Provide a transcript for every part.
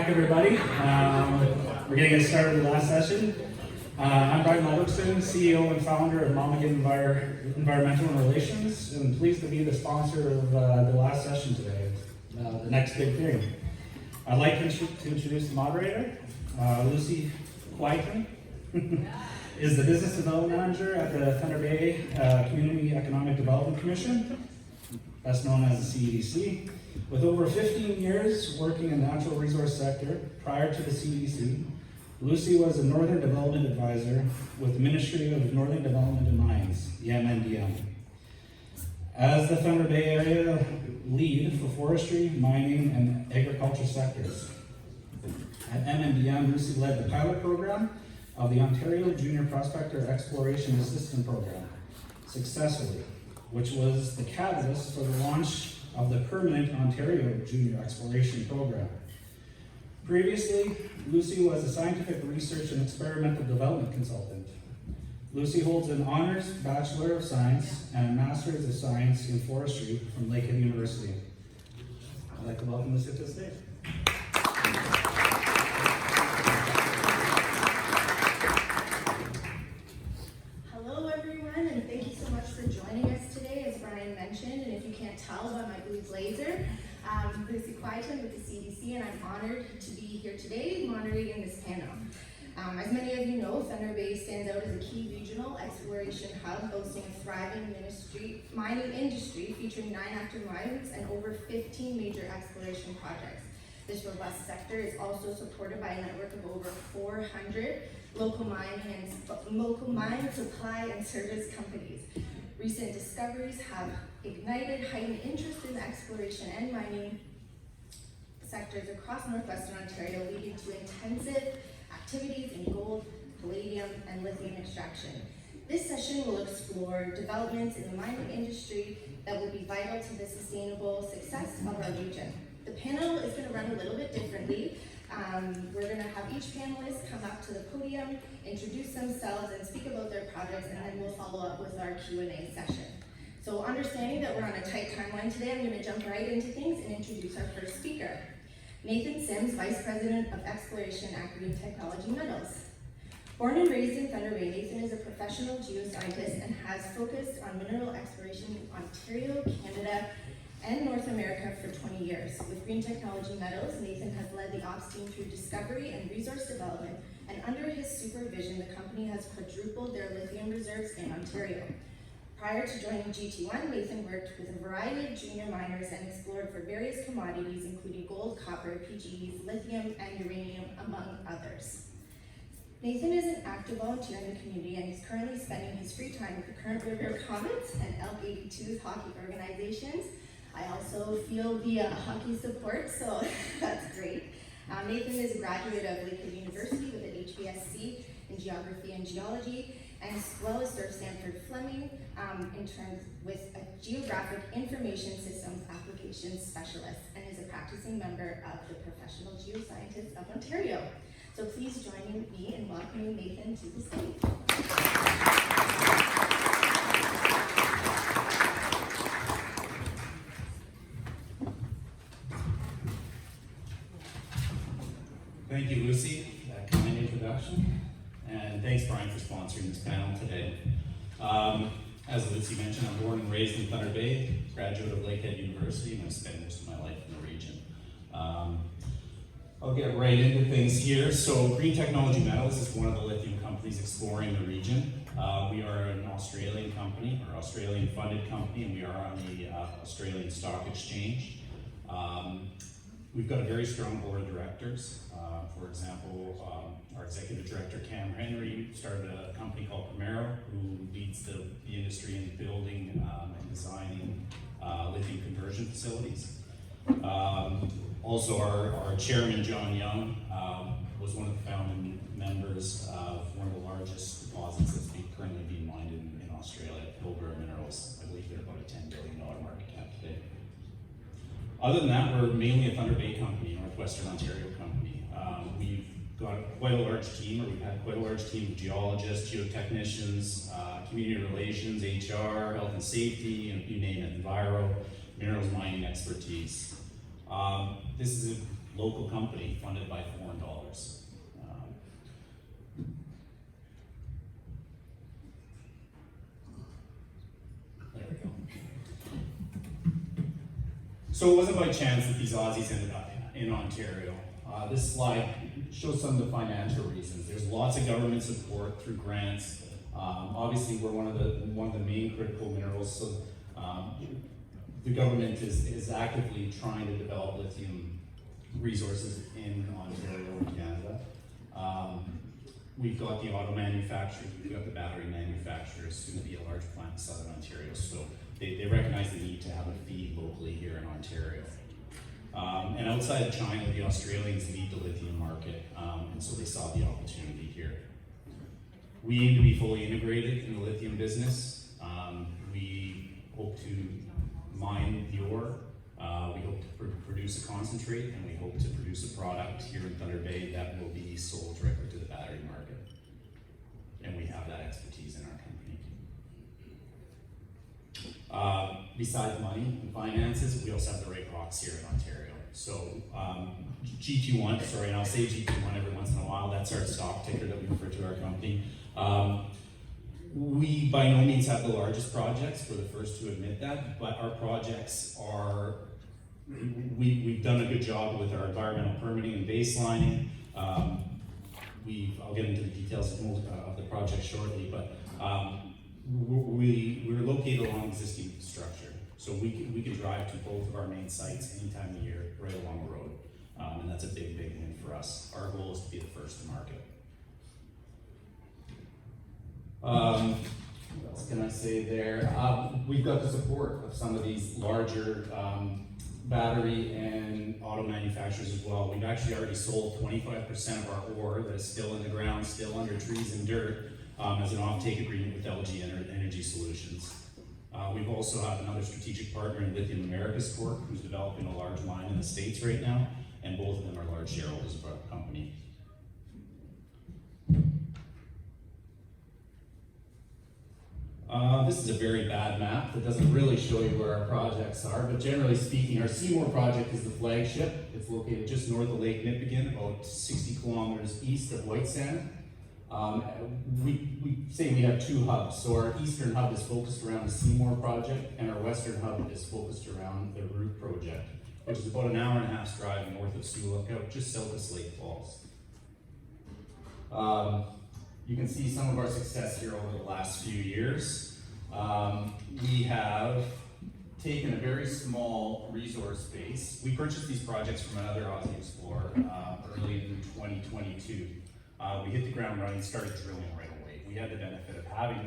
back, everybody. We're going to get started with the last session. I'm Brian Ludwigson, CEO and founder of Momagan Environmental Relations, and pleased to be the sponsor of the last session today, the next big thing. I'd like to introduce the moderator, Lucy Whiten. Is the Business Development Manager at the Thunder Bay Community Economic Development Commission, best known as the CEDC. With over 15 years working in the natural resource sector prior to the CEDC, Lucy was a Northern Development Advisor with the Ministry of Northern Development and Mines, the MNDM. As the Thunder Bay area lead for forestry, mining, and agriculture sectors. At MNDM, Lucy led the pilot program of the Ontario Junior Prospector Exploration Assistant Program successfully, which was the catalyst for the launch of the permanent Ontario Junior Exploration Program. Previously, Lucy was a scientific research and experimental development consultant. Lucy holds an honors Bachelor of Science and a Master's of Science in Forestry from Lakehead University. I'd like to welcome Lucy to the stage. Hello everyone, and thank you so much for joining us today, as Brian mentioned. And if you can't tell by my blue blazer, I'm Lucy Whiten with the CDC, and I'm honored to be here today moderating this panel. As many of you know, Thunder Bay stands out as a key regional exploration hub, boasting a thriving mining industry featuring 9 active mines and over 15 major exploration projects. This robust sector is also supported by a network of over 400 local mine supply and service companies. Recent discoveries have ignited heightened interest in the exploration and mining sectors across Northwestern Ontario, leading to intensive activities in gold, palladium, and lithium extraction. This session will explore developments in the mining industry that will be vital to the sustainable success of our region. The panel is going to run a little bit differently. We're going to have each panelist come up to the podium, introduce themselves, and speak about their projects, and then we'll follow up with our Q&A session. So understanding that we're on a tight timeline today, I'm going to jump right into things and introduce our first speaker. Nathan Sims, Vice President of Exploration at Green Technology Metals. Born and raised in Thunder Bay, Nathan is a professional geoscientist and has focused on mineral exploration in Ontario, Canada, and North America for 20 years. With Green Technology Metals, Nathan has led the ops team through discovery and resource development, and under his supervision, the company has quadrupled their lithium reserves in Ontario. Prior to joining GT1, Nathan worked with a variety of junior miners and explored for various commodities, including gold, copper, PGEs, lithium, and uranium, among others. Nathan is an active volunteer in the community, and he's currently spending his free time with the Current River Comets and Elk 82's hockey organizations. I also feel the hockey support, so that's great. Nathan is a graduate of Lakehead University with an HBSc in Geography and Geology, and as well as Sir Sanford Fleming in terms with a Geographic Information Systems Applications Specialist, and is a practicing member of the Professional Geoscientists of Ontario. So please join me in welcoming Nathan to the stage. Thank you, Lucy, for that kind introduction. And thanks, Brian, for sponsoring this panel today. As Lucy mentioned, I'm born and raised in Thunder Bay, graduate of Lakehead University, and I've spent most of my life in the region. I'll get right into things here. So Green Technology Metals is one of the lithium companies exploring the region. We are an Australian company, or Australian funded company, and we are on the Australian Stock Exchange. We've got a very strong board of directors. For example, our executive director, Cam Henry, started a company called Primero, who leads the industry in building and designing lithium conversion facilities. Also, our chairman, John Young, was one of the founding members of one of the largest deposits that's currently being mined in Australia, Pilbara Minerals. I believe they're about a $10 billion market cap today. Other than that, we're mainly a Thunder Bay company, Northwestern Ontario company. We've got quite a large team, or we've had quite a large team of geologists, geotechnicians, community relations, HR, health and safety, and you name it, enviro, minerals mining expertise. This is local company funded by foreign dollars. There we go. So it wasn't by chance that these Aussies ended up in Ontario. This slide shows some of the financial reasons. There's lots of government support through grants. Obviously, we're one of the main critical minerals, so the government is actively trying to develop lithium resources in Ontario and Canada. We've got the auto manufacturers, we've got the battery manufacturers, soon to be a large plant in Southern Ontario, so they recognize the need to have a feed locally here in Ontario. And outside of China, the Australians lead the lithium market, and so they saw the opportunity here. We aim to be fully integrated in the lithium business. We hope to mine the ore, we hope to produce a concentrate, and we hope to produce a product here in Thunder Bay that will be sold directly to the battery market. And we have that expertise in our company. Besides money and finances, we also have the right rocks here in Ontario. So G21, sorry, and I'll say G21 every once in a while, that's our stock ticker that we refer to our company. We by no means have the largest projects, we're the first to admit that, but our projects are, we've done a good job with our environmental permitting and baselining. I'll get into the details of the project shortly, but we're located along existing infrastructure. So we can drive to both of our main sites any time of year, right along the road. And that's a big win for us. Our goal is to be the first to market. What else can I say there? We've got the support of some of these larger battery and auto manufacturers as well. We've actually already sold 25% of our ore that is still in the ground, still under trees and dirt, as an offtake agreement with LG Energy Solutions. We've also have another strategic partner in Lithium Americas Corp, who's developing a large mine in the States right now, and both of them are large shareholders of our company. This is a very bad map that doesn't really show you where our projects are, but generally speaking, our Seymour project is the flagship. It's located just north of Lake Nipigon, about 60 kilometers east of White Sand. We say we have two hubs. So our eastern hub is focused around the Seymour project, and our western hub is focused around the Root project, which is about an hour and a half's drive north of Sioux Lookout, just south of Slate Falls. You can see some of our success here over the last few years. We have taken a very small resource base. We purchased these projects from another Aussie explorer early in 2022. We hit the ground running, started drilling right away. We had the benefit of having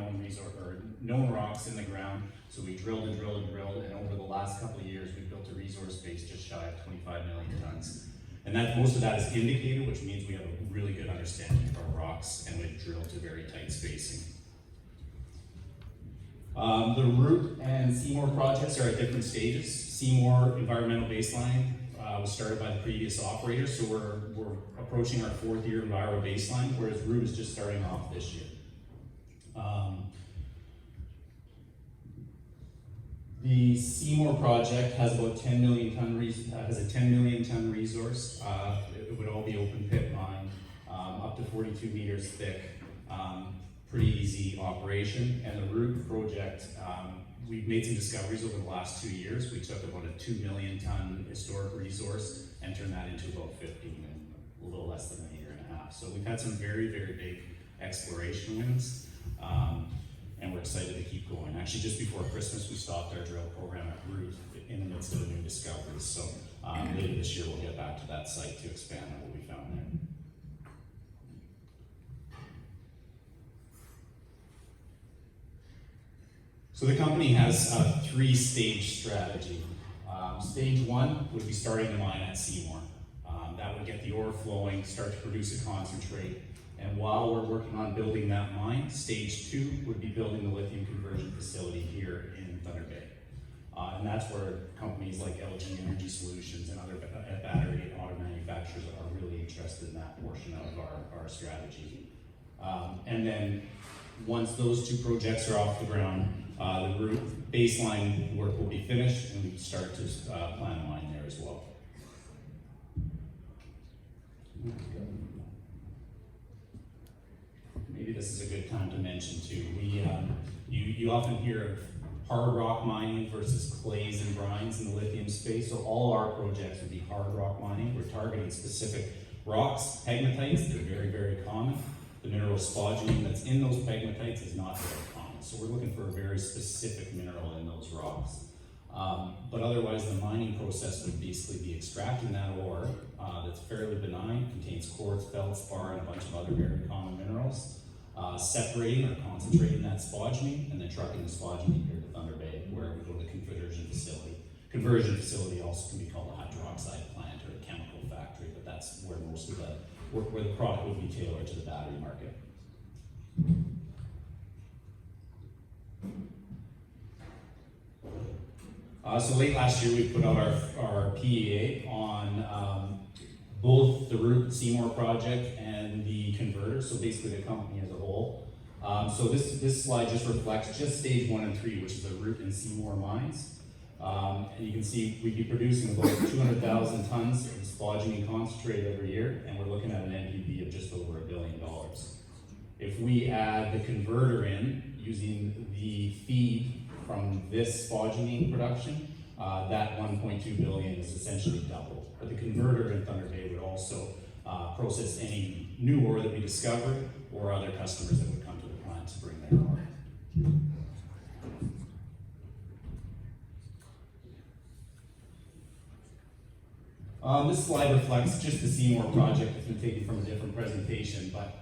known rocks in the ground, so we drilled and drilled and drilled, and over the last couple of years, we've built a resource base just shy of 25 million tons. And most of that is indicated, which means we have a really good understanding of our rocks, and we've drilled to very tight spacing. The Root and Seymour projects are at different stages. Seymour environmental baseline was started by the previous operator, so we're approaching our fourth year enviro baseline, whereas Root is just starting off this year. The Seymour project has about 10 million ton has a 10 million ton resource. It would all be open pit mine, up to 42 meters thick. Pretty easy operation. And the Root project, we've made some discoveries over the last 2 years. We took about a 2 million ton historic resource and turned that into about 50 in a little less than a year and a half. So we've had some very big exploration wins. And we're excited to keep going. Actually, just before Christmas, we stopped our drill program at Root in the midst of a new discovery. So later this year, we'll get back to that site to expand on what we found there. So the company has a 3-stage strategy. Stage 1 would be starting the mine at Seymour. That would get the ore flowing, start to produce a concentrate. And while we're working on building that mine, stage 2 would be building the lithium conversion facility here in Thunder Bay. And that's where companies like LG Energy Solutions and other battery and auto manufacturers are really interested in that portion of our strategy. And then once those 2 projects are off the ground, the Root baseline work will be finished, and we can start to plan a mine there as well. this is a good time to mention too. You often hear of hard rock mining versus clays and brines in the lithium space. So all our projects would be hard rock mining. We're targeting specific rocks, pegmatites. They're very, very common. The mineral spodumene that's in those pegmatites is not very common. So we're looking for a very specific mineral in those rocks. But otherwise, the mining process would basically be extracting that ore that's fairly benign, contains quartz, feldspar, and a bunch of other very common minerals, separating or concentrating that spodumene, and then trucking the spodumene here to Thunder Bay, where we go to the conversion facility. Conversion facility also can be called a hydroxide plant or a chemical factory, but that's where most of where the product would be tailored to the battery market. So late last year, we put out our PEA on both the Root Seymour project and the converter, so basically the company as a whole. So this slide just reflects just stage 1 and 3, which is the Root and Seymour mines. And you can see we'd be producing about 200,000 tons of spodumene concentrate every year, and we're looking at an NPV of just over $1 billion. If we add the converter in, using the feed from this spodumene production, that 1.2 billion is essentially doubled. But the converter in Thunder Bay would also process any new ore that we discover or other customers that would come to the plant to bring their ore. This slide reflects just the Seymour project. It's been taken from a different presentation, but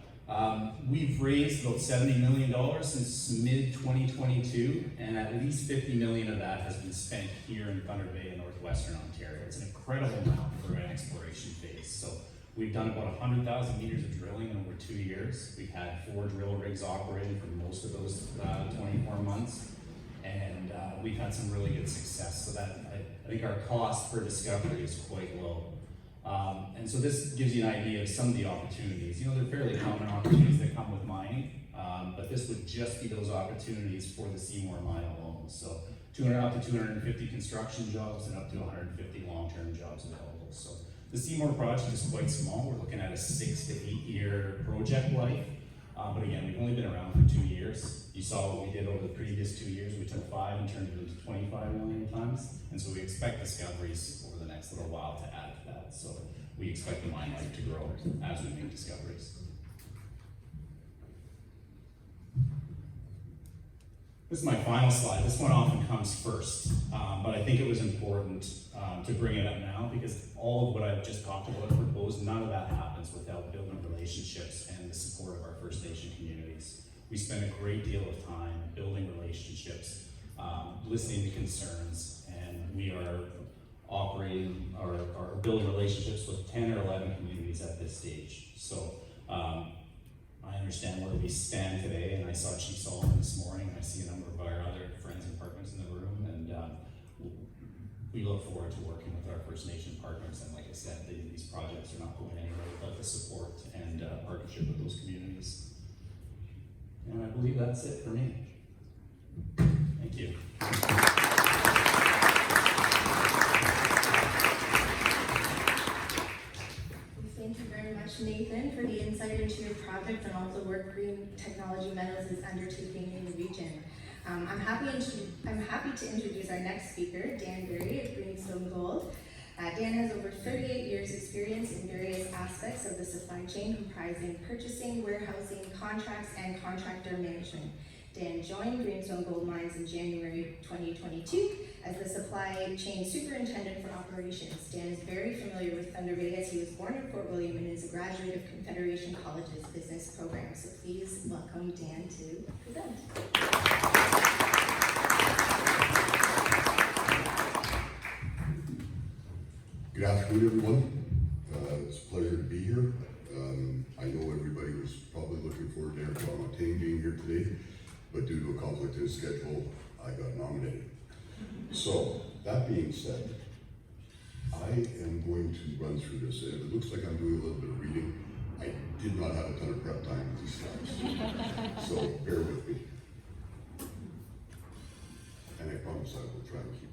we've raised about $70 million since mid-2022, and at least $50 million of that has been spent here in Thunder Bay in Northwestern Ontario. It's an incredible amount for an exploration phase. So we've done about 100,000 meters of drilling in over 2 years. We've had 4 drill rigs operating for most of those 24 months, and we've had some really good success. So that I think our cost per discovery is quite low. And so this gives you an idea of some of the opportunities. You know, they're fairly common opportunities that come with mining, but this would just be those opportunities for the Seymour mine alone. So up to 250 construction jobs and up to 150 long-term jobs available. So the Seymour project is quite small. We're looking at a 6 to 8 year project life. But again, we've only been around for 2 years. You saw what we did over the previous 2 years. We took 5 and turned it into 25 million tons. And so we expect discoveries over the next little while to add to that. So we expect the mine life to grow as we make discoveries. This is my final slide. This one often comes first, but I think it was important to bring it up now because all of what I've just talked about and proposed, none of that happens without building relationships and the support of our First Nation communities. We spend a great deal of time building relationships, listening to concerns, and we are operating or building relationships with 10 or 11 communities at this stage. So I understand where we stand today, and I saw Chief Solomon this morning, and I see a number of our other friends and partners in the room, and we look forward to working with our First Nation partners. And like I said, these projects are not going anywhere without the support and partnership with those communities. And I believe that's it for me. Thank you. Thank you very much, Nathan, for the insight into your project and all the work Green Technology Metals is undertaking in the region. I'm happy to introduce our next speaker, Dan Berry of Greenstone Gold. Dan has over 38 years experience in various aspects of the supply chain, comprising purchasing, warehousing, contracts, and contractor management. Dan joined Greenstone Gold Mines in January 2022 as the supply chain superintendent for operations. Dan is very familiar with Thunder Bay as he was born in Fort William and is a graduate of Confederation College's business program. So please welcome Dan to present. Good afternoon, everyone. It's a pleasure to be here. I know everybody was probably looking forward to Eric Lamontagne being here today, but due to a conflict in schedule, I got nominated. So, that being said, I am going to run through this. It looks like I'm doing a little bit of reading. I did not have a ton of prep time with these slides, so bear with me. And I promise I will try and keep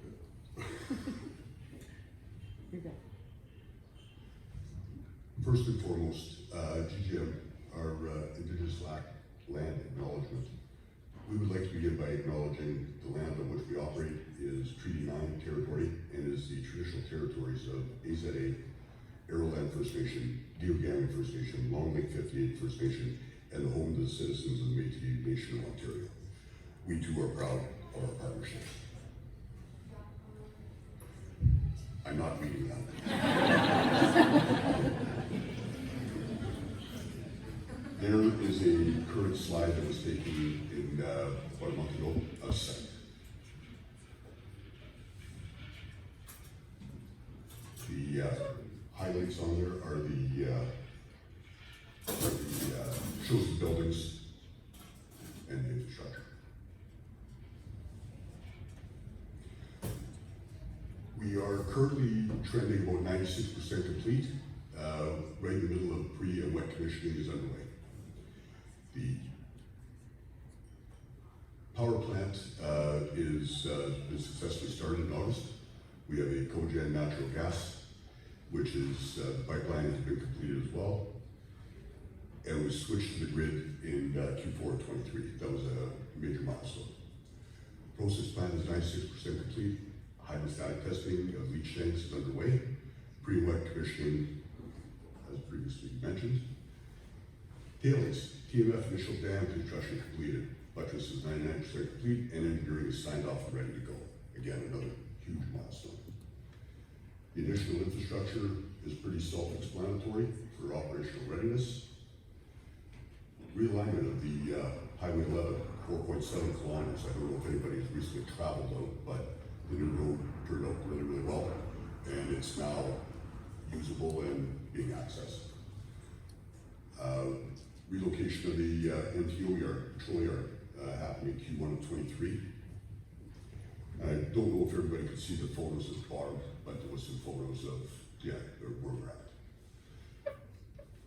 it. First and foremost, GGM, our Indigenous land acknowledgement. We would like to begin by acknowledging the land on which we operate is Treaty 9 territory and is the traditional territories of AZA, Arrowland First Nation, Deogami First Nation, Long Lake 58 First Nation, and the home to the citizens of the Métis Nation of Ontario. We too are proud of our partnership. I'm not reading that. There is a current slide that was taken in about a month ago of site. The highlights on there are shows the buildings and the infrastructure. We are currently trending about 96% complete. Right in the middle of pre and wet commissioning is underway. The power plant is successfully started in August. We have a cogen natural gas, which is the pipeline has been completed as well, and was switched to the grid in Q4 of 23. That was a major milestone. Process plant is 96% complete. Hydrostatic testing of leach tanks is underway. Pre and wet commissioning, as previously mentioned. Tailings, TMF initial dam construction completed. Buttress is 99% complete and engineering is signed off and ready to go. Again, another huge milestone. The additional infrastructure is pretty self-explanatory for operational readiness. Realignment of the Highway 11, 4.7 kilometers. I don't know if anybody has recently traveled out, but the new road turned out really, really well, and it's now usable and being accessed. Relocation of the NTO yard, control yard, happening in Q1 of 23. I don't know if everybody could see the photos at the bottom, but there was some photos of, where we're at.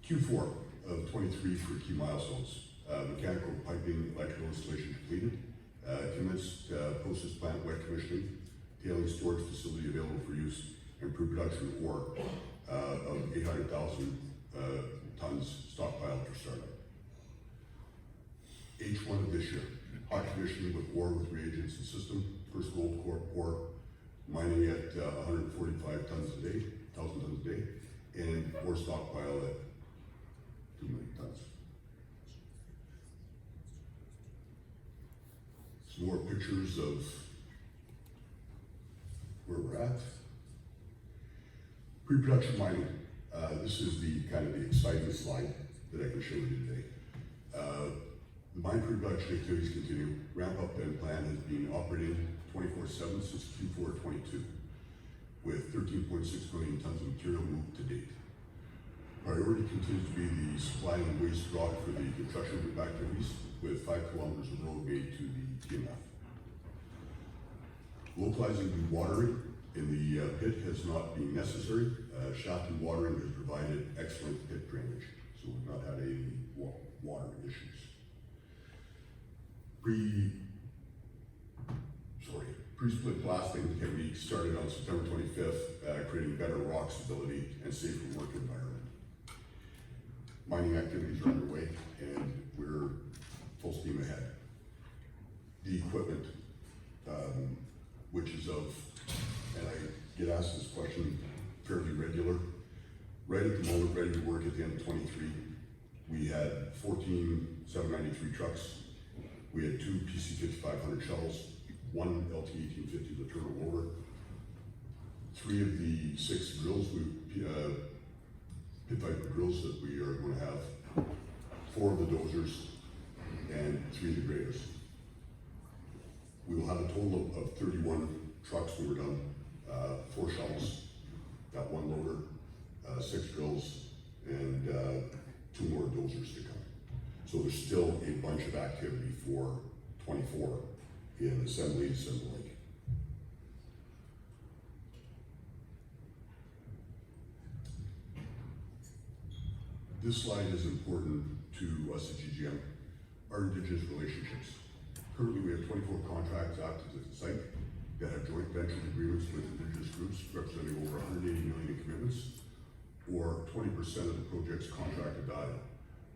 Q4 of 23 for key milestones. Mechanical piping, electrical installation completed. Commenced process plant wet commissioning. Tailings storage facility available for use, and pre-production ore of 800,000 tons stockpiled for startup. H1 of this year, hot commissioning with ore with reagents and system, first gold ore, mining at 145 tons a day, 1,000 tons a day, and ore stockpile at 2 million tons. Some more pictures of where we're at. Pre-production mining. This is the kind of the exciting slide that I can show you today. The mine pre-production activities continue. Ramp up and plan has been operating 24/7 since Q4 22, with 13.6 million tons of material moved to date. Priority continues to be the supply and waste rock for the construction group activities, with 5 kilometers of road made to the TMF. Localizing the watering in the pit has not been necessary. Shaft and watering has provided excellent pit drainage, so we've not had any watering issues. Pre-split blasting can be started on September 25th, creating better rock stability and safer work environment. Mining activities are underway and we're full steam ahead. The equipment, which is of, and I get asked this question fairly regular, right at the moment, ready to work at the end of 23. We had 14 793 trucks. We had 2 PC-5500 shovels, 1 LT-1850 lateral loader, 3 of the 6 drills, pit viper drills that we are going to have, 4 of the dozers, and 3 of the graders. We will have a total of 31 trucks when we're done, 4 shovels, got 1 loader, 6 drills, and 2 more dozers to come. So there's still a bunch of activity for 24 in assemblies and the like. This slide is important to us at GGM, our Indigenous relationships. Currently we have 24 contracts active at the site that have joint venture agreements with Indigenous groups representing over 180 million in commitments, or 20% of the project's contracted value.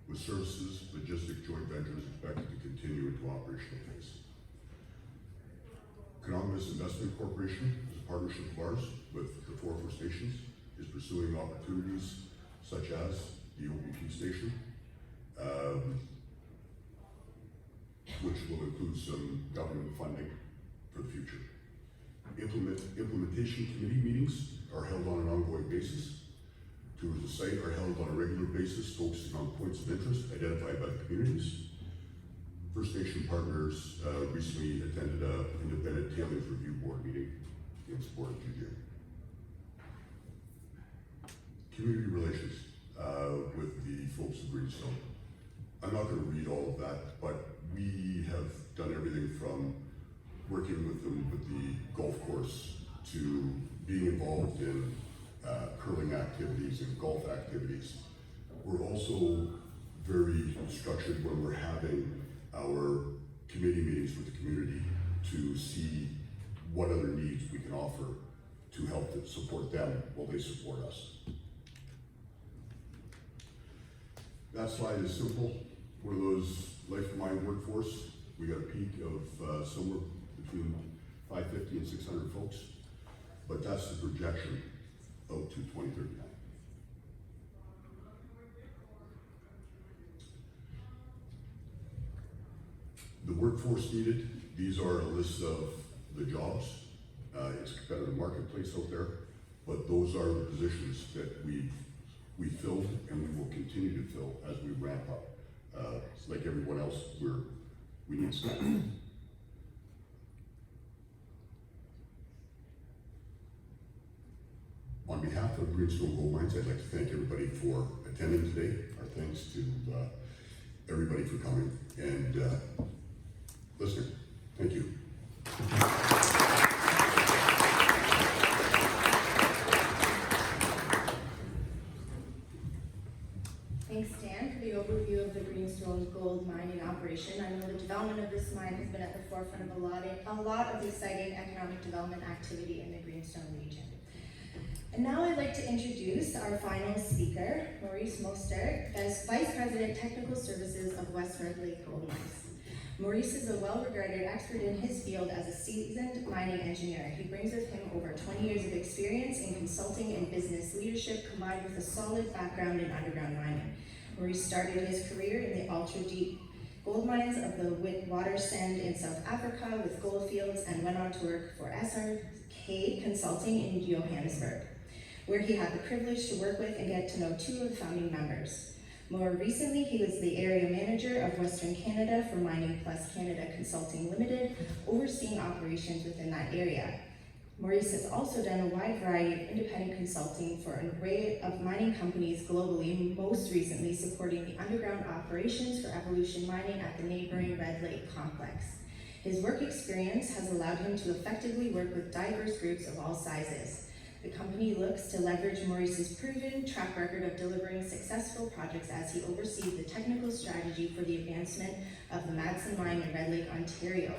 with services logistic joint ventures expected to continue into operational phase. Economist Investment Corporation is a partnership of ours with the 4 First Nations, is pursuing opportunities such as the OPP station, which will include some government funding for the future. Implementation committee meetings are held on an ongoing basis. Tours of the site are held on a regular basis, focusing on points of interest identified by the communities. First Nation partners recently attended an independent tailings review board meeting in support of GJ. Community relations with the folks of Greenstone. I'm not going to read all of that, but we have done everything from working with them with the golf course to being involved in curling activities and golf activities. We're also very structured when we're having our committee meetings with the community to see what other needs we can offer to help to support them while they support us. That slide is simple. One of those life of mine workforce. We got a peak of somewhere between 550 and 600 folks, but that's the projection out to 2039. The workforce needed, these are a list of the jobs. It's a competitive marketplace out there, but those are the positions that we filled and we will continue to fill as we ramp up. Like everyone else, we need staff. On behalf of Greenstone Gold Mines, I'd like to thank everybody for attending today. Our thanks to everybody for coming and listening. Thank you. Thanks, Dan, for the overview of the Greenstone gold mining operation. I know the development of this mine has been at the forefront of a lot of exciting economic development activity in the Greenstone region. And now I'd like to introduce our final speaker, Maurice Mostert, as Vice President Technical Services of West Red Lake Gold Mines. Maurice is a well-regarded expert in his field as a seasoned mining engineer. He brings with him over 20 years of experience in consulting and business leadership, combined with a solid background in underground mining. Maurice started his career in the ultra-deep gold mines of the Witwatersrand in South Africa with Goldfields, and went on to work for SRK Consulting in Johannesburg, where he had the privilege to work with and get to know 2 of the founding members. More recently, he was the area manager of Western Canada for Mining Plus Canada Consulting Limited, overseeing operations within that area. Maurice has also done a wide variety of independent consulting for an array of mining companies globally, most recently supporting the underground operations for Evolution Mining at the neighboring Red Lake complex. His work experience has allowed him to effectively work with diverse groups of all sizes. The company looks to leverage Maurice's proven track record of delivering successful projects as he oversees the technical strategy for the advancement of the Madsen Mine in Red Lake, Ontario.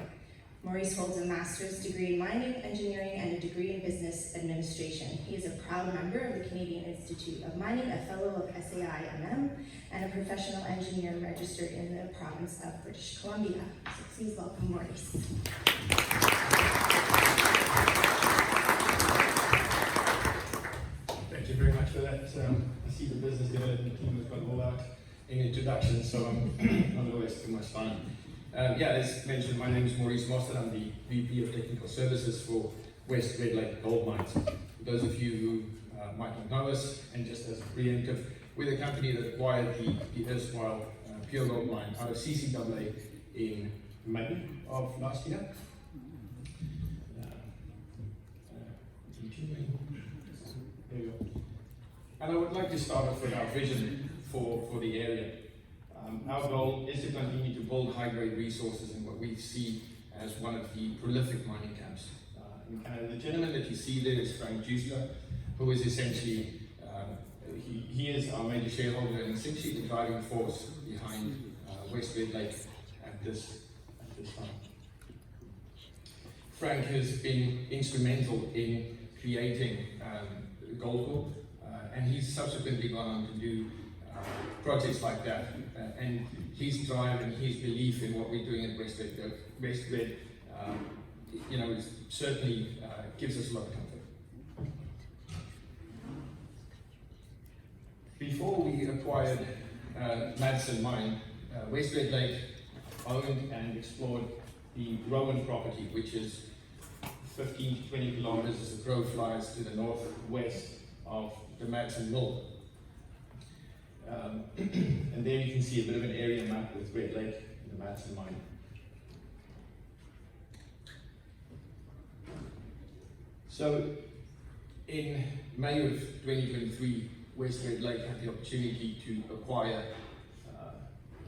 Maurice holds a master's degree in mining engineering and a degree in business administration. He is a proud member of the Canadian Institute of Mining, a fellow of SAIMM, and a professional engineer registered in the province of British Columbia. So please welcome Maurice. Thank you very much for that. I see the business development team has got all out in introduction, so I'm not going to waste too much time. As mentioned, my name is Maurice Mostert. I'm the VP of Technical Services for West Red Lake Gold Mines. For those of you who might not know us, and just as a preemptive, we're the company that acquired the erstwhile Pure Gold Mine out of CCAA in May of last year. There we go. And I would like to start off with our vision for the area. Our goal is to continue to build high-grade resources in what we see as one of the prolific mining camps in Canada. The gentleman that you see there is Frank Juster, who is essentially, he is our major shareholder and essentially the driving force behind West Red Lake at this time. Frank has been instrumental in creating Goldcorp, and he's subsequently gone on to do projects like that, and his drive and his belief in what we're doing at West Red, certainly gives us a lot of comfort. Before we acquired Madison Mine, West Red Lake owned and explored the Rowan property, which is 15 to 20 kilometers as the crow flies to the northwest of the Madison Mill. And there you can see a bit of an area map with Red Lake and the Madison Mine. So in May of 2023, West Red Lake had the opportunity to acquire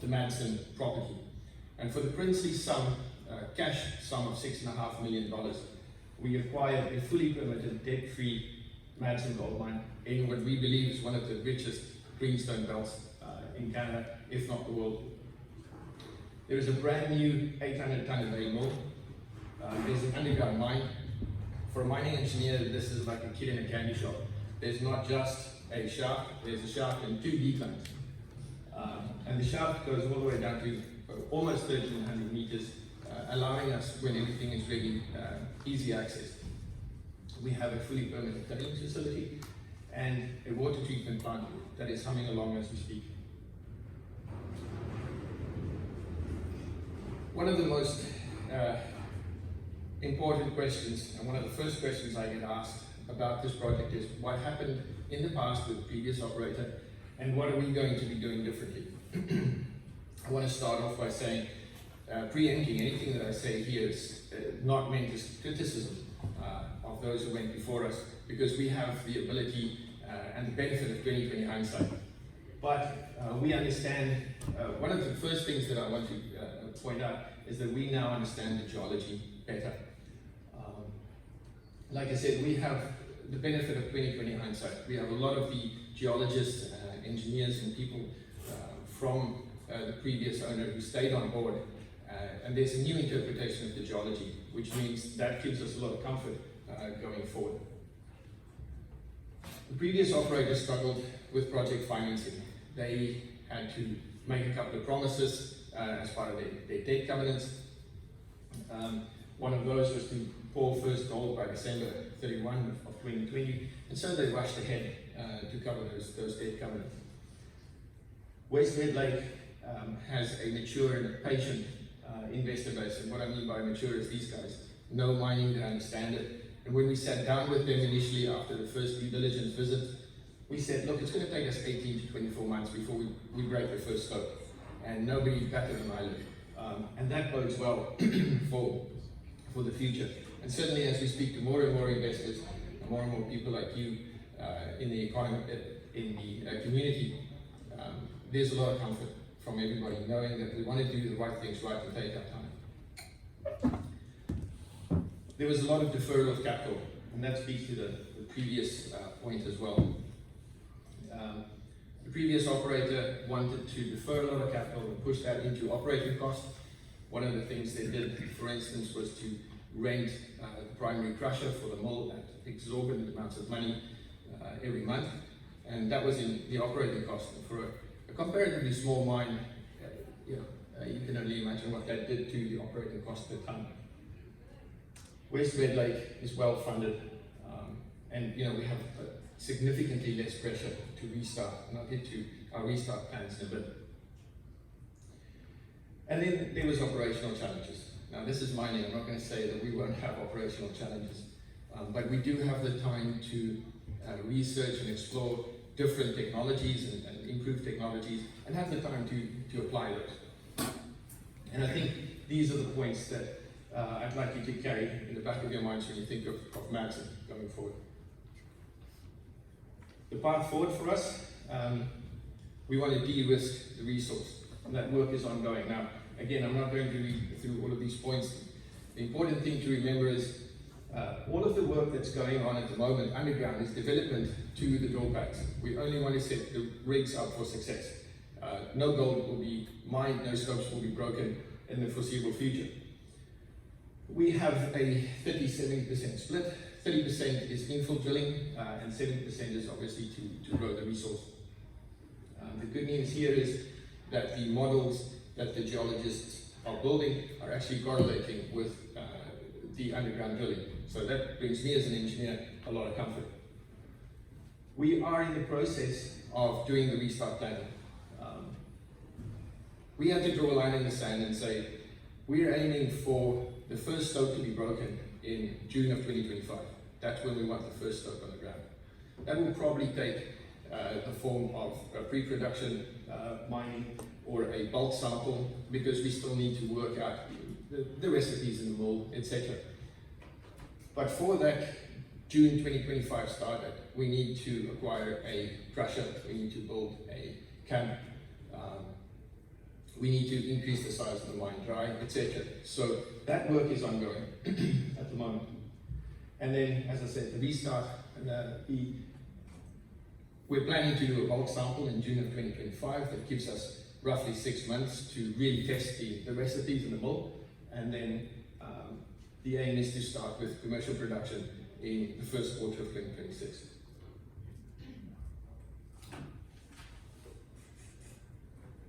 the Madison property. And for the princely sum, cash sum of $6.5 million, we acquired a fully permitted, debt-free Madison gold mine in what we believe is one of the richest greenstone belts in Canada, if not the world. There is a brand new 800-ton-a-day mill. There's an underground mine. For a mining engineer, this is like a kid in a candy shop. There's not just a shaft, there's a shaft and 2 declines. And the shaft goes all the way down to almost 1,300 meters, allowing us, when everything is ready, easy access. We have a fully permitted tailings facility and a water treatment plant that is humming along as we speak. One of the most important questions, and one of the first questions I get asked about this project is what happened in the past with the previous operator and what are we going to be doing differently? I want to start off by saying, preempting anything that I say here is not meant as criticism of those who went before us, because we have the ability and the benefit of 20/20 hindsight. But we understand, one of the first things that I want to point out is that we now understand the geology better. Like I said, we have the benefit of 20/20 hindsight. We have a lot of the geologists, engineers and people from the previous owner who stayed on board, and there's a new interpretation of the geology, which means that gives us a lot of comfort going forward. The previous operator struggled with project financing. They had to make a couple of promises as part of their debt covenants. One of those was to pour first gold by December 31 of 2020, and so they rushed ahead to cover those debt covenants. West Red Lake has a mature and a patient investor base, and what I mean by mature is these guys know mining, they understand it. And when we sat down with them initially after the first due diligence visit, we said, look, it's going to take us 18 to 24 months before we break the first stope, and nobody batted an eyelid. And that bodes well for the future. And certainly as we speak to more and more investors, and more people like you in the economy, in the community, there's a lot of comfort from everybody knowing that we want to do the right things right and take our time. There was a lot of deferral of capital, and that speaks to the previous point as well. The previous operator wanted to defer a lot of capital and push that into operating costs. One of the things they did, for instance, was to rent the primary crusher for the mill at exorbitant amounts of money every month, and that was in the operating cost. For a comparatively small mine, you can only imagine what that did to the operating cost per ton. West Red Lake is well funded, and we have significantly less pressure to restart, and I'll get to our restart plans in a bit. And then there was operational challenges. Now this is mining, I'm not going to say that we won't have operational challenges, but we do have the time to research and explore different technologies and improve technologies, and have the time to apply those. And I think these are the points that I'd like you to carry in the back of your minds when you think of Madison going forward. The path forward for us, we want to de-risk the resource, and that work is ongoing. Now, again, I'm not going to read through all of these points. The important thing to remember is all of the work that's going on at the moment underground is development to the drill pads. We only want to set the rigs up for success. No gold will be mined, no stopes will be broken in the foreseeable future. We have a 30-70% split. 30% is infill drilling, and 70% is obviously to grow the resource. The good news here is that the models that the geologists are building are actually correlating with the underground drilling. So that brings me as an engineer a lot of comfort. We are in the process of doing the restart planning. We had to draw a line in the sand and say, we're aiming for the first stope to be broken in June of 2025. That's when we want the first stope on the ground. That will probably take the form of a pre-production mining or a bulk sample, because we still need to work out the recipes in the mold, etc. But for that June 2025 start date, we need to acquire a crusher, we need to build a camp, we need to increase the size of the mine dry, etc. So that work is ongoing at the moment. And then, as I said, the restart, we're planning to do a bulk sample in June of 2025 that gives us roughly 6 months to really test the recipes in the mill. And then the aim is to start with commercial production in the first quarter of 2026.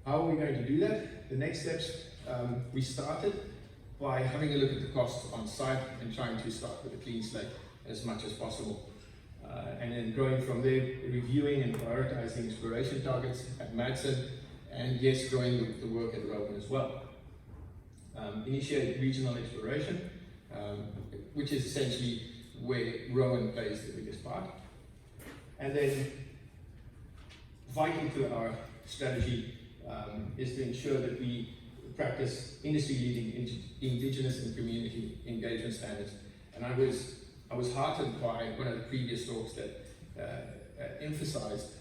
How are we going to do that? The next steps, we started by having a look at the costs on site and trying to start with a clean slate as much as possible. And then going from there, reviewing and prioritizing exploration targets at Madsen, and yes, growing the work at Rowan as well. Initiate regional exploration, which is essentially where Rowan plays the biggest part. And then vital to our strategy is to ensure that we practice industry-leading Indigenous and community engagement standards. And I was heartened by one of the previous talks that emphasized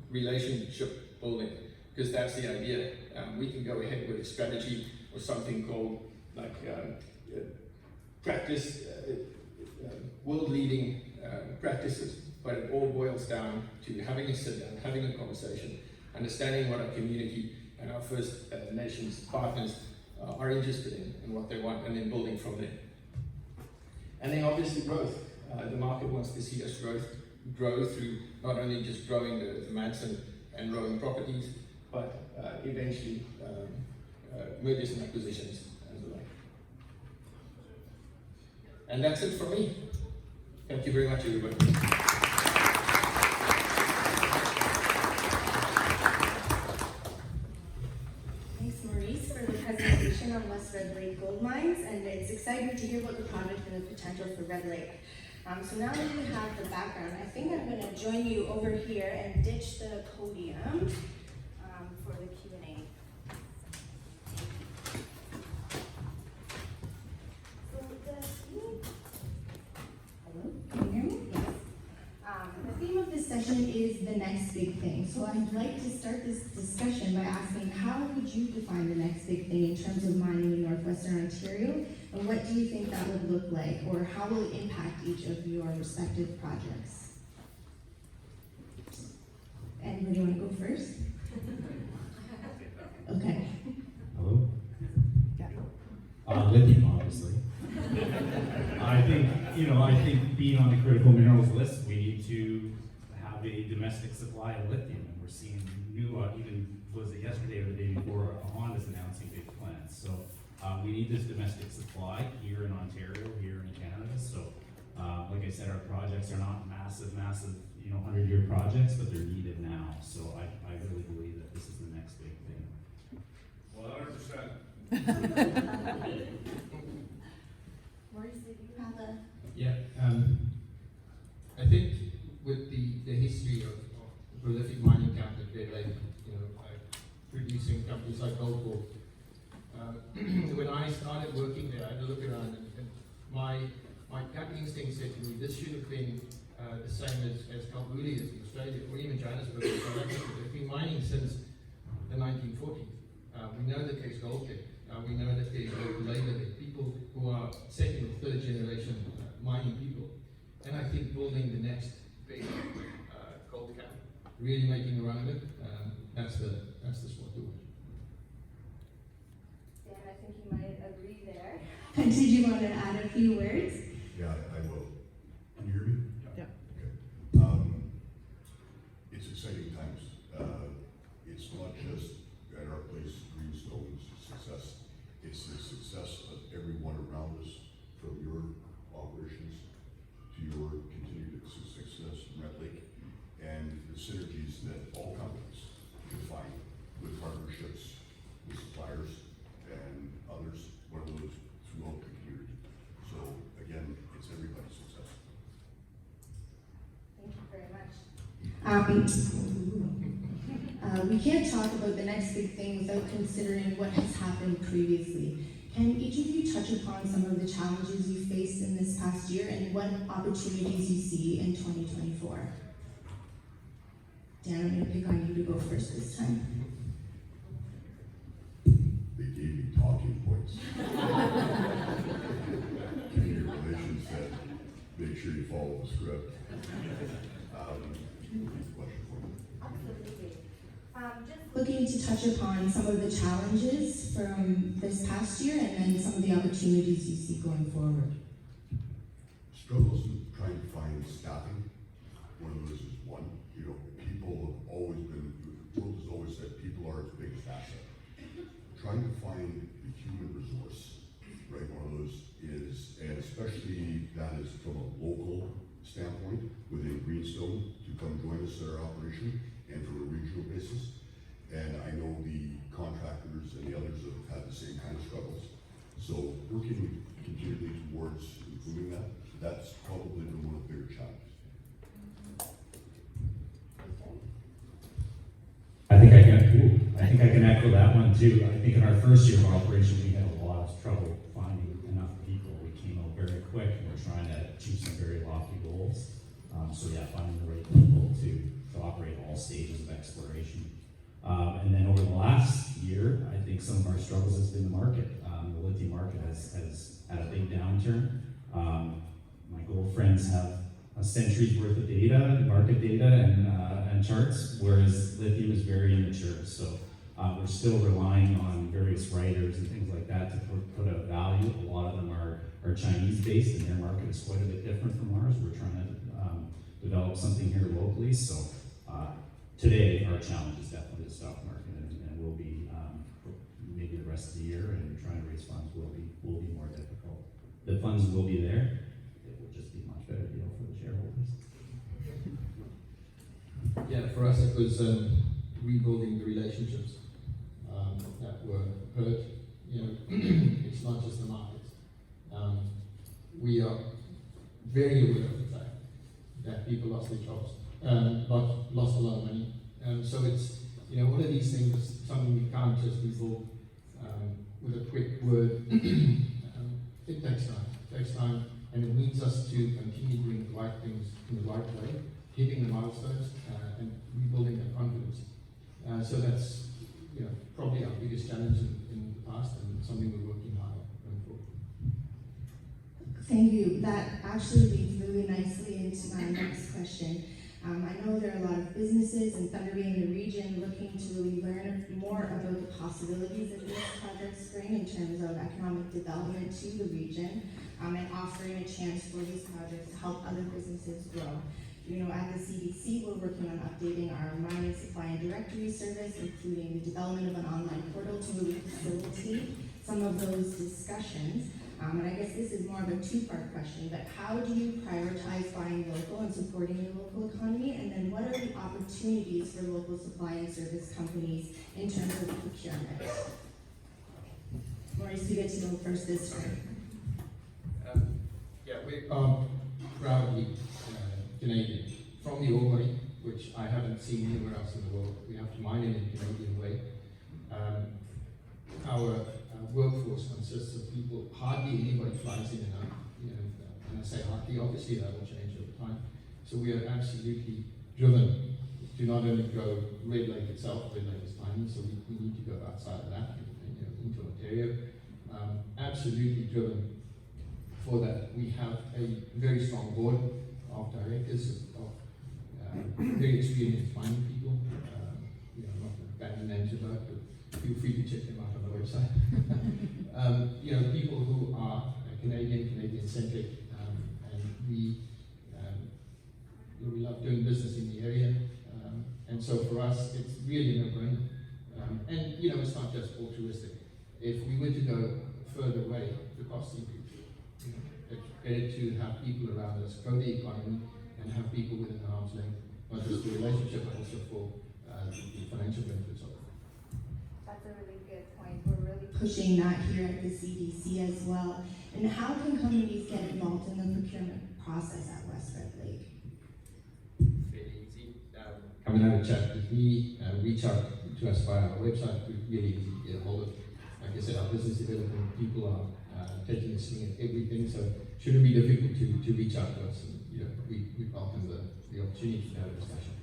relationship building, because that's the idea. We can go ahead with a strategy or something called like practice, world-leading practices, but it all boils down to having a sit down, having a conversation, understanding what our community and our First Nations partners are interested in and what they want, and then building from there. And then obviously growth. The market wants to see us grow through not only just growing the Madsen and Rowan properties, but eventually mergers and acquisitions and the like. And that's it for me. Thank you very much, everybody. Thanks, Maurice, for the presentation on West Red Lake Gold Mines, and it's exciting to hear about the project and the potential for Red Lake. So now that we have the background, I think I'm going to join you over here and ditch the podium for the Q&A. So the theme, hello, can you hear me? Yes. The theme of this session is the next big thing. So I'd like to start this discussion by asking, how would you define the next big thing in terms of mining in Northwestern Ontario? And what do you think that would look like, or how will it impact each of your respective projects? Anybody want to go first? Okay. Hello? Lithium, obviously. I think being on the critical minerals list, we need to have a domestic supply of lithium, and we're seeing new, even was it yesterday or the day before, Honda's announcing big plans. So we need this domestic supply here in Ontario, here in Canada. So like I said, our projects are not massive, 100-year projects, but they're needed now. So I really believe that this is the next big thing. 100%. Maurice, did you have a... Yeah, I think with the history of the prolific mining camp at Red Lake, producing companies like Goldcorp, when I started working there, I had to look around, and my gut instinct said to me, this should have been the same as Kalgoorlie is in Australia, or even Johannesburg in South Africa. They've been mining since the 1940s. We know that there's gold there. We know that there's local labor there, people who are second or third generation mining people. And I think building the next big gold camp, really making a run of it, that's the spot to watch. Dan, I think you might agree there. Did you want to add a few words? Yeah, I will. Can you hear me? Yeah. Okay. It's exciting times. just at our place, Greenstone's success. It's the success of everyone around us, from your operations to your continued success in Red Lake, and the synergies that all companies can find with partnerships with suppliers and others, one of those throughout the community. So again, it's everybody's success. Thank you very much. We can't talk about the next big thing without considering what has happened previously. Can each of you touch upon some of the challenges you faced in this past year and what opportunities you see in 2024? Dan, I'm going to pick on you to go first this time. They gave me talking points. Community relations said, make sure you follow the script. Question for me. Absolutely. Just looking to touch upon some of the challenges from this past year and then some of the opportunities you see going forward. Struggles in trying to find staffing. One of those is one. You know, people have always been, the world has always said people are its biggest asset. Trying to find the human resource, right? One of those is, and especially that is from a local standpoint within Greenstone to come join us at our operation, and from a regional basis. And I know the contractors and the others have had the same kind of struggles. So working continually towards improving that, that's probably been one of the bigger challenges. I think I can echo that one too. I think in our first year of operation, we had a lot of trouble finding enough people. We came out very quick and we're trying to achieve some very lofty goals. So yeah, finding the right people to operate all stages of exploration. And then over the last year, I think some of our struggles has been the market. The lithium market has had a big downturn. My gold friends have a century's worth of data, market data, and charts, whereas lithium is very immature. So we're still relying on various writers and things like that to put a value. A lot of them are Chinese-based, and their market is quite a bit different from ours. We're trying to develop something here locally. So today, our challenge is definitely the stock market, and will be maybe the rest of the year. And trying to raise funds will be more difficult. The funds will be there. It will just be a much better deal for the shareholders. Yeah, for us it was rebuilding the relationships that were hurt. You know, it's not just the markets. We are very aware of the fact that people lost their jobs, lost a lot of money. So it's, you know, all of these things, something we can't just resolve with a quick word. It takes time, and it needs us to continue doing the right things in the right way, hitting the milestones, and rebuilding that confidence. So that's, you know, probably our biggest challenge in the past, and something we're working hard on going forward. Thank you. That actually leads really nicely into my next question. I know there are a lot of businesses in Thunder Bay in the region looking to really learn more about the possibilities that these projects bring in terms of economic development to the region, and offering a chance for these projects to help other businesses grow. You know, at the CDC, we're working on updating our mining supply and directory service, including the development of an online portal to really facilitate some of those discussions. And I guess this is more of a two-part question, but how do you prioritize buying local and supporting the local economy? And then what are the opportunities for local supply and service companies in terms of procurement? Maurice, you get to go first this time. Yeah, we are proudly Canadian. From the ore body, which I haven't seen anywhere else in the world, we have to mine it in a Canadian way. Our workforce consists of people, hardly anybody flies in and out. You know, and I say hardly, obviously that will change over time. So we are absolutely driven to not only grow Red Lake itself, Red Lake is tiny, so we need to go outside of that, and, you know, into Ontario. Absolutely driven for that. We have a very strong board of directors of very experienced mining people. You know, not to bang names about, but feel free to check them out on the website. You know, people who are Canadian-centric, and we love doing business in the area. And so for us, it's really no-brainer. you know, it's not just altruistic. If we were to go further away, the cost increases. You know, it's better to have people around us grow the economy and have people within arm's length, not just the relationship, but also for the financial benefits of it. That's a really good point. We're really pushing that here at the CDC as well. And how can companies get involved in the procurement process at West Red Lake? Fairly easy. Come and have a chat with me, reach out to us via our website. We're really easy to get a hold of. Like I said, our business development people are taking a swing at everything, so it shouldn't be difficult to reach out to us. And, you know, we welcome the opportunity to have a discussion.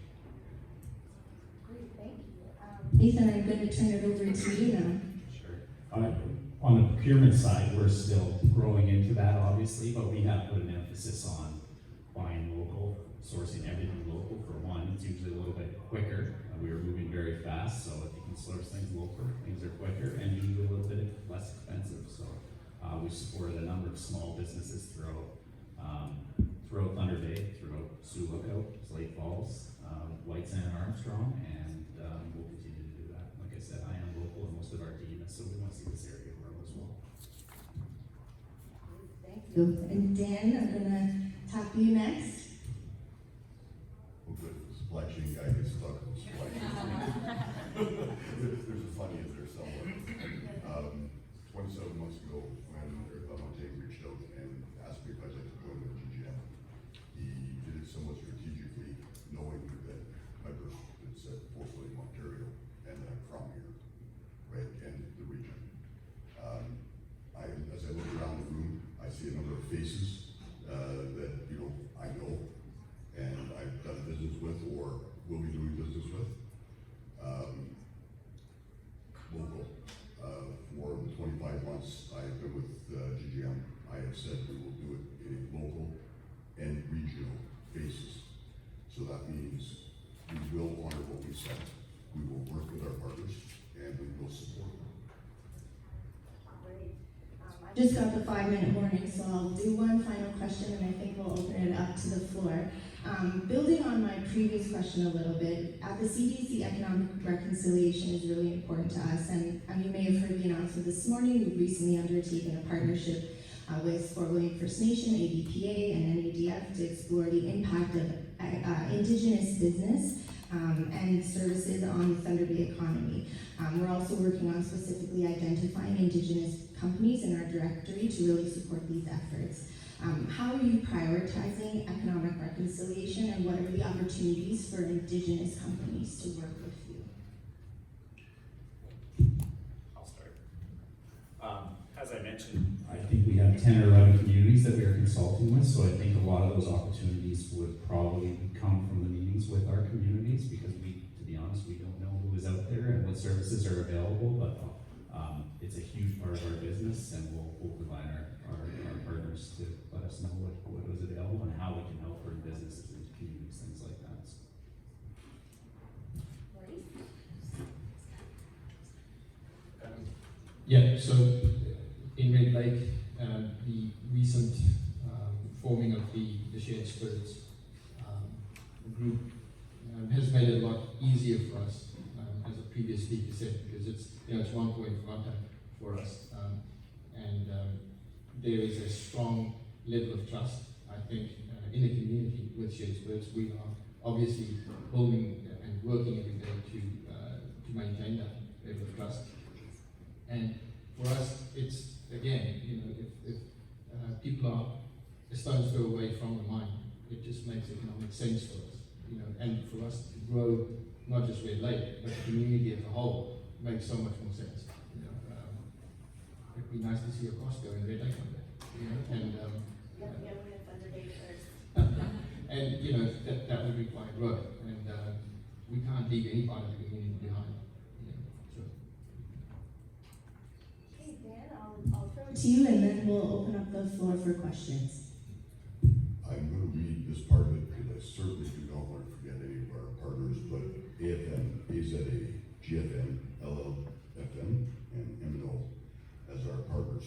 Great, thank you. Nathan, I'm going to turn it over to you now. Sure. On the procurement side, we're still growing into that, obviously, but we have put an emphasis on buying local, sourcing everything local. For one, it's usually a little bit quicker. We are moving very fast, so if you can source things local, things are quicker and usually a little bit less expensive. So we supported a number of small businesses throughout Thunder Bay, throughout Sioux Lookout, Slate Falls, White Sand and Armstrong, and we'll continue to do that. Like I said, I am local and most of our team is, so we want to see this area grow as well. Thank you. And Dan, I'm going to talk to you next. Well, good, the supply chain guy gets stuck with supply chain. There's a funny in there somewhere. 27 months ago, when Montague reached out and asked me if I'd like to join the GGM, he did it somewhat strategically, knowing that my birth is at Fort William, Ontario, and that I'm from here, right, and the region. As I look around the room, I see a number of faces that, you know, I know, and I've done business with or will be doing business with. Local. For the 25 months I've been with GGM, I have said we will do it in a local and regional basis. So that means we will honor what we said. We will work with our partners and we will support them. Great. I just got the 5-minute warning, so I'll do one final question and I think we'll open it up to the floor. Building on my previous question a little bit, at the CDC, economic reconciliation is really important to us, and you may have heard the announcement this morning. We've recently undertaken a partnership with Fort William First Nation, ABPA, and NADF to explore the impact of Indigenous business and services on the Thunder Bay economy. We're also working on specifically identifying Indigenous companies in our directory to really support these efforts. How are you prioritizing economic reconciliation, and what are the opportunities for Indigenous companies to work with you? I'll start. As I mentioned, I think we have 10 or 11 communities that we are consulting with, so I think a lot of those opportunities would probably come from the meetings with our communities, because to be honest, we don't know who is out there and what services are available, but it's a huge part of our business, and we'll provide our partners to let us know what is available and how we can help bring businesses into communities, things like that. Yeah, so in Red Lake, the recent forming of the Shared Spirits group has made it a lot easier for us, as a previous speaker said, because it's one point of contact for us, and there is a strong level of trust, I think, in the community with Shared Spirits. We are obviously building and working every day to maintain that level of trust. And for us, it's, again, if people are a stone's throw away from the mine, it just makes economic sense for us, and for us to grow not just Red Lake, but the community as a whole makes so much more sense. It'd be nice to see a Costco in Red Lake one day, and and that would require growth, and we can't leave any part of the community behind. So. Okay, Dan, I'll throw it to you, and then we'll open up the floor for questions. I'm going to read this part of it because I certainly do not want to forget any of our partners, but AFM, AZA, GFM, LLFM, and MNO as our partners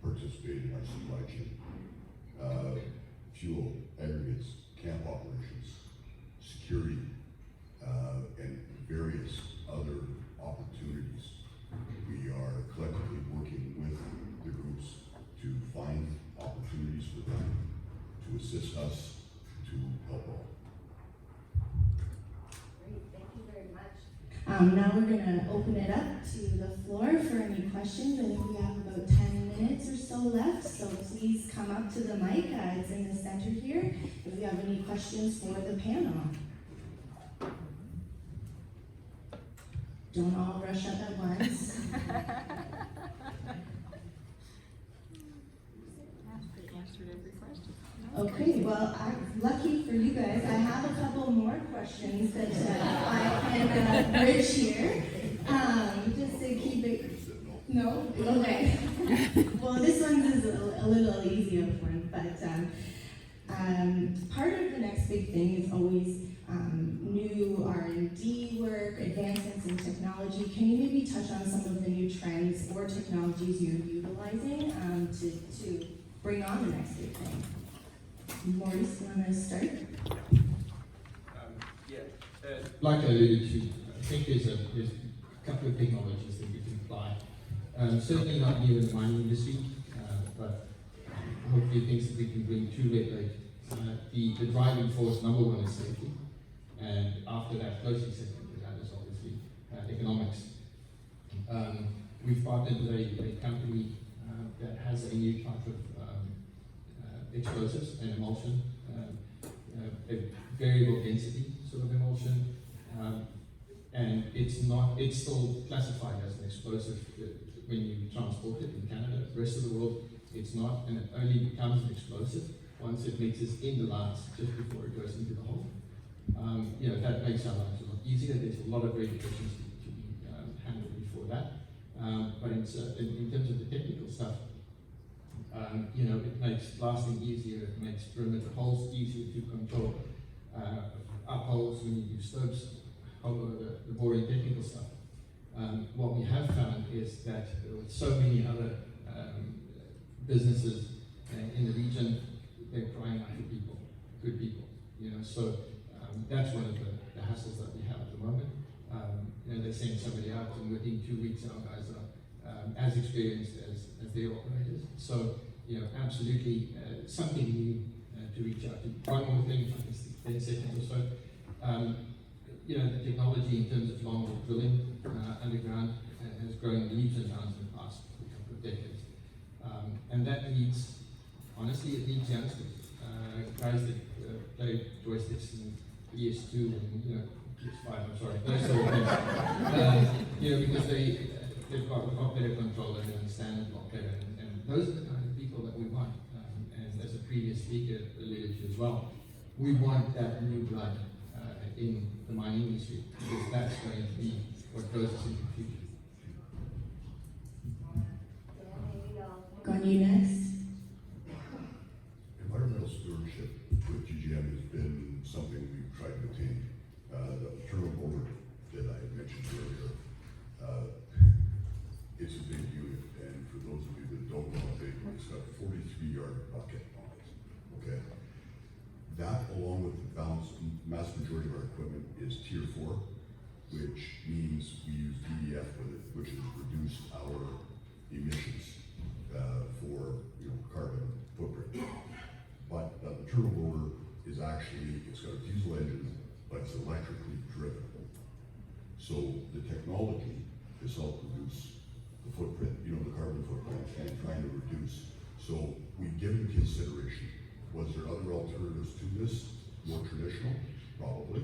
participate in our supply chain. Fuel, aggregates, camp operations, security, and various other opportunities assist us to help out. Great, thank you very much. Now we're gonna open it up to the floor for any questions. I think we have about 10 minutes or so left, so please come up to the mic. It's in the center here. If you have any questions for the panel. Don't all rush up at once. Okay, well, I'm lucky for you guys. I have a couple more questions that I can bridge here, just to keep it. No? Okay. Well, this one is a little easier one, but part of the next big thing is always new R&D work, advancements in technology. Can you maybe touch on some of the new trends or technologies you're utilizing to bring on the next big thing? Maurice, you want to start? Like I alluded to, I think there's a couple of technologies that we can apply. Certainly not new in the mining industry, but hopefully things that we can bring to Red Lake. The driving force, number one, is safety, and after that, closely second to that is obviously economics. We've partnered with a company that has a new type of explosives and emulsion, a variable density sort of emulsion, and it's still classified as an explosive when you transport it in Canada. The rest of the world, it's not, and it only becomes an explosive once it mixes in the lines just before it goes into the hole. That makes our lives a lot easier. There's a lot of regulations to be handled before that. But in terms of the technical stuff, it makes blasting easier, it makes perimeter holes easier to control, up holes when you do stopes, the boring technical stuff. What we have found is that with so many other businesses in the region, they're crying out for people, good people, so that's one of the hassles that we have at the moment. They send somebody out and within 2 weeks our guys are as experienced as their operators. So, absolutely something new to reach out to. One more thing, I guess 10 seconds or so. The technology in terms of long-haul drilling underground has grown leaps and bounds in the past couple of decades. And that needs, honestly, it needs youngsters. Guys that play joysticks and PS2 and, PS5, I'm sorry, those sort of things. Because they've got better control and they understand it a lot better. And those are the kind of people that we want. And as a previous speaker alluded to as well, we want that new blood in the mining industry, because that's going to be what goes us into the future. Go on you next. Environmental stewardship with GGM has been something we've tried to attain. The turnover that I had mentioned earlier, it's a big unit, and for those of you that don't know how big, it's got a 43-yard bucket on it, okay? That, along with the mass majority of our equipment, is Tier 4, which means we use DEF with it, which has reduced our emissions for carbon footprint. But the turbo motor is actually, it's got a diesel engine, but it's electrically driven. So the technology has helped reduce the footprint, the carbon footprint, and trying to reduce. So we've given consideration. Was there other alternatives to this, more traditional? Probably.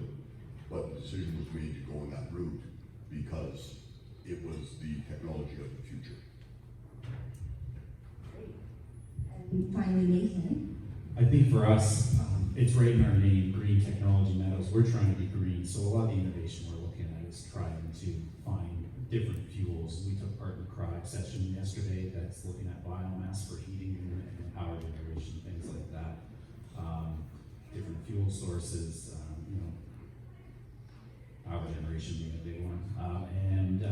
But the decision was made to go on that route because it was the technology of the future. And finally, Nathan. I think for us, it's right in our name, Green Technology Metals. We're trying to be green, so a lot of the innovation we're looking at is trying to find different fuels. We took part in a CROIC session yesterday that's looking at biomass for heating and power generation, things like that. Different fuel sources, power generation being a big one. And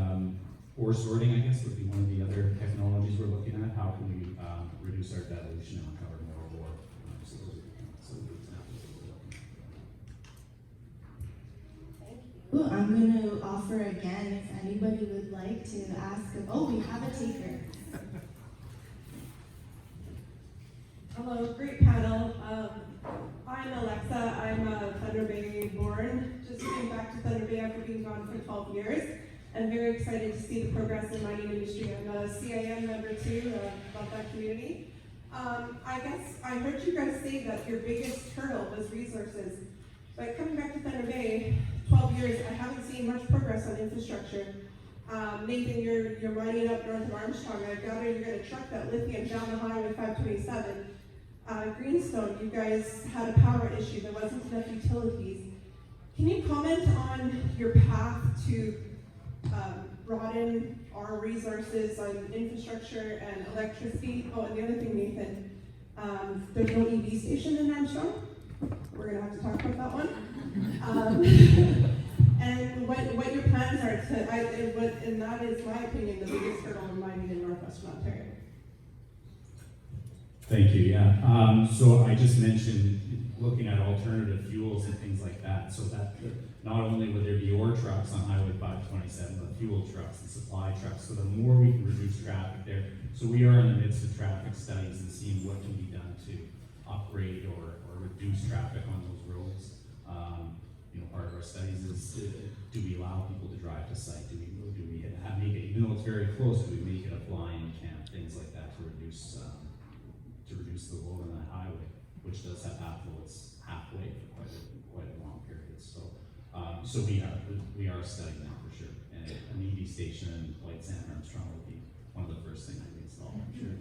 ore sorting, I guess, would be one of the other technologies we're looking at. How can we reduce our dilution and recover more ore? So those are some of the examples that we're looking at. Thank you. I'm going to offer again if anybody would like to ask. We have a taker. Hello, great panel. on for 12 years. I'm very excited to see the progress in the mining industry. I'm a CIM member too, love that community. I guess I heard you guys say that your biggest hurdle was resources. But coming back to Thunder Bay, 12 years, I haven't seen much progress on infrastructure. Nathan, you're mining up north of Armstrong. I gather you're going to truck that lithium down the highway 527. Greenstone, you guys had a power issue. There wasn't enough utilities. Can you comment on your path to broaden our resources on infrastructure and electricity? Oh, and the other thing, Nathan, there's no EV station in Armstrong. We're going to have to talk about that one. And what your plans are to, and that is my opinion, the biggest hurdle in mining in Northwestern Ontario. Thank you, yeah. So I just mentioned looking at alternative fuels and things like that, so that not only would there be ore trucks on Highway 527, but fuel trucks and supply trucks, so the more we can reduce traffic there. So we are in the midst of traffic studies and seeing what can be done to upgrade or reduce traffic on those roads. Part of our studies is do we allow people to drive to site? Do we make it, even though it's very close, do we make it a fly-in camp? Things like that to reduce the load on that highway, which does have loads halfway for quite a long period. So we are studying that for sure. And an EV station in White Sand Armstrong would be one of the first things we install, I'm sure.